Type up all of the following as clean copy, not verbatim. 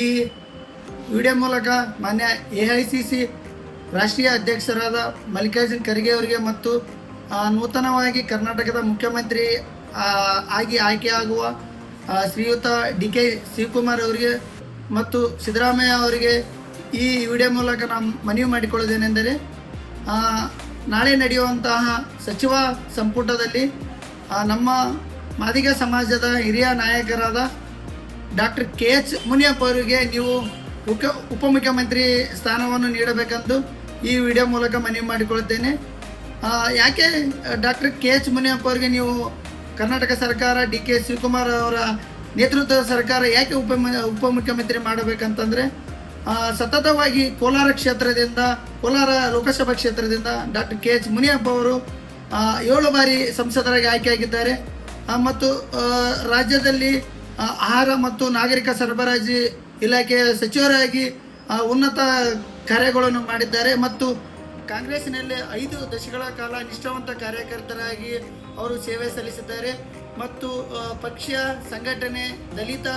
ಈ ವಿಡಿಯೋ ಮೂಲಕ ಮಾನ್ಯ AICC ರಾಷ್ಟ್ರೀಯ ಅಧ್ಯಕ್ಷರಾದ ಮಲ್ಲಿಕಾರ್ಜುನ್ ಖರ್ಗೆ ಅವರಿಗೆ ಮತ್ತು ನೂತನವಾಗಿ ಕರ್ನಾಟಕದ ಮುಖ್ಯಮಂತ್ರಿ ಆಗಿ ಆಯ್ಕೆಯಾಗುವ ಶ್ರೀಯುತ DK ಶಿವಕುಮಾರ್ ಅವರಿಗೆ ಮತ್ತು ಸಿದ್ದರಾಮಯ್ಯ ಅವರಿಗೆ ಈ ವಿಡಿಯೋ ಮೂಲಕ ನಾನು ಮನವಿ ಮಾಡಿಕೊಳ್ಳೋದೇನೆಂದರೆ, ನಾಳೆ ನಡೆಯುವಂತಹ ಸಚಿವ ಸಂಪುಟದಲ್ಲಿ ನಮ್ಮ ಮಾದಿಗ ಸಮಾಜದ ಹಿರಿಯ ನಾಯಕರಾದ ಡಾಕ್ಟರ್ KH ಮುನಿಯಪ್ಪ ಅವರಿಗೆ ನೀವು ಉಪಮುಖ್ಯಮಂತ್ರಿ ಸ್ಥಾನವನ್ನು ನೀಡಬೇಕೆಂದು ಈ ವಿಡಿಯೋ ಮೂಲಕ ಮನವಿ ಮಾಡಿಕೊಳ್ಳುತ್ತೇನೆ. ಯಾಕೆ ಡಾಕ್ಟರ್ KH ಮುನಿಯಪ್ಪ ಅವರಿಗೆ ನೀವು ಕರ್ನಾಟಕ ಸರ್ಕಾರ DK ಶಿವಕುಮಾರ್ ಅವರ ನೇತೃತ್ವದ ಸರ್ಕಾರ ಯಾಕೆ ಉಪಮುಖ್ಯಮಂತ್ರಿ ಮಾಡಬೇಕಂತಂದರೆ, ಸತತವಾಗಿ ಕೋಲಾರ ಲೋಕಸಭಾ ಕ್ಷೇತ್ರದಿಂದ ಡಾಕ್ಟರ್ KH ಮುನಿಯಪ್ಪ ಅವರು 7 ಬಾರಿ ಸಂಸದರಾಗಿ ಆಯ್ಕೆಯಾಗಿದ್ದಾರೆ ಮತ್ತು ರಾಜ್ಯದಲ್ಲಿ ಆಹಾರ ಮತ್ತು ನಾಗರಿಕ ಸರಬರಾಜು ಇಲಾಖೆಯ ಸಚಿವರಾಗಿ ಉನ್ನತ ಕಾರ್ಯಗಳನ್ನು ಮಾಡಿದ್ದಾರೆ ಮತ್ತು ಕಾಂಗ್ರೆಸ್ಸಿನಲ್ಲಿ 5 ದಶಕಗಳ ಕಾಲ ನಿಷ್ಠಾವಂತ ಕಾರ್ಯಕರ್ತರಾಗಿ ಅವರು ಸೇವೆ ಸಲ್ಲಿಸಿದ್ದಾರೆ ಮತ್ತು ಪಕ್ಷ ಸಂಘಟನೆ, ದಲಿತ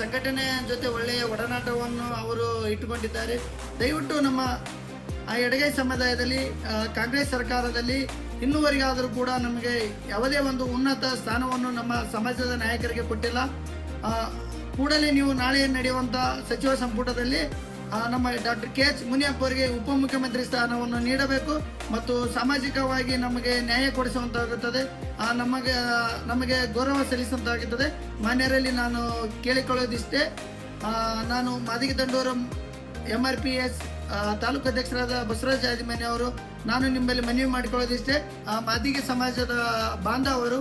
ಸಂಘಟನೆಯ ಜೊತೆ ಒಳ್ಳೆಯ ಒಡನಾಟವನ್ನು ಅವರು ಇಟ್ಟುಕೊಂಡಿದ್ದಾರೆ. ದಯವಿಟ್ಟು ನಮ್ಮ ಎಡಗೈ ಸಮುದಾಯದಲ್ಲಿ ಕಾಂಗ್ರೆಸ್ ಸರ್ಕಾರದಲ್ಲಿ ಇನ್ನೂವರೆಗಾದರೂ ಕೂಡ ನಮಗೆ ಯಾವುದೇ ಒಂದು ಉನ್ನತ ಸ್ಥಾನವನ್ನು ನಮ್ಮ ಸಮಾಜದ ನಾಯಕರಿಗೆ ಕೊಟ್ಟಿಲ್ಲ. ಕೂಡಲೇ ನೀವು ನಾಳೆ ನಡೆಯುವಂಥ ಸಚಿವ ಸಂಪುಟದಲ್ಲಿ ನಮ್ಮ ಡಾಕ್ಟರ್ KH ಮುನಿಯಪ್ಪ ಅವರಿಗೆ ಉಪಮುಖ್ಯಮಂತ್ರಿ ಸ್ಥಾನವನ್ನು ನೀಡಬೇಕು ಮತ್ತು ಸಾಮಾಜಿಕವಾಗಿ ನಮಗೆ ನ್ಯಾಯ ಕೊಡಿಸುವಂತಾಗುತ್ತದೆ, ನಮಗೆ ಗೌರವ ಸಲ್ಲಿಸುವಂತಾಗುತ್ತದೆ. ಮಾನ್ಯರಲ್ಲಿ ನಾನು ಕೇಳಿಕೊಳ್ಳೋದಿಷ್ಟೇ, ನಾನು ಮಾದಿಗ ದಂಡೋರ MRPS ತಾಲೂಕು ಅಧ್ಯಕ್ಷರಾದ ಬಸವರಾಜ ಆದಿಮನಿ ಅವರು, ನಾನು ನಿಮ್ಮಲ್ಲಿ ಮನವಿ ಮಾಡಿಕೊಳ್ಳೋದಿಷ್ಟೇ, ಮಾದಿಗ ಸಮಾಜದ ಬಾಂಧವರು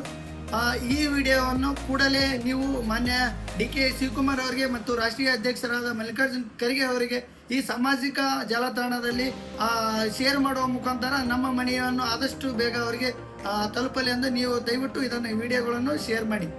ಈ ವಿಡಿಯೋವನ್ನು ಕೂಡಲೇ ನೀವು ಮಾನ್ಯ DK ಶಿವಕುಮಾರ್ ಅವರಿಗೆ ಮತ್ತು ರಾಷ್ಟ್ರೀಯ ಅಧ್ಯಕ್ಷರಾದ ಮಲ್ಲಿಕಾರ್ಜುನ್ ಖರ್ಗೆ ಅವರಿಗೆ ಈ ಸಾಮಾಜಿಕ ಜಾಲತಾಣದಲ್ಲಿ ಶೇರ್ ಮಾಡುವ ಮುಖಾಂತರ ನಮ್ಮ ಮನವಿಯನ್ನು ಆದಷ್ಟು ಬೇಗ ಅವರಿಗೆ ತಲುಪಲಿ ಎಂದು ನೀವು ದಯವಿಟ್ಟು ಇದನ್ನು ವಿಡಿಯೋಗಳನ್ನು ಶೇರ್ ಮಾಡಿ.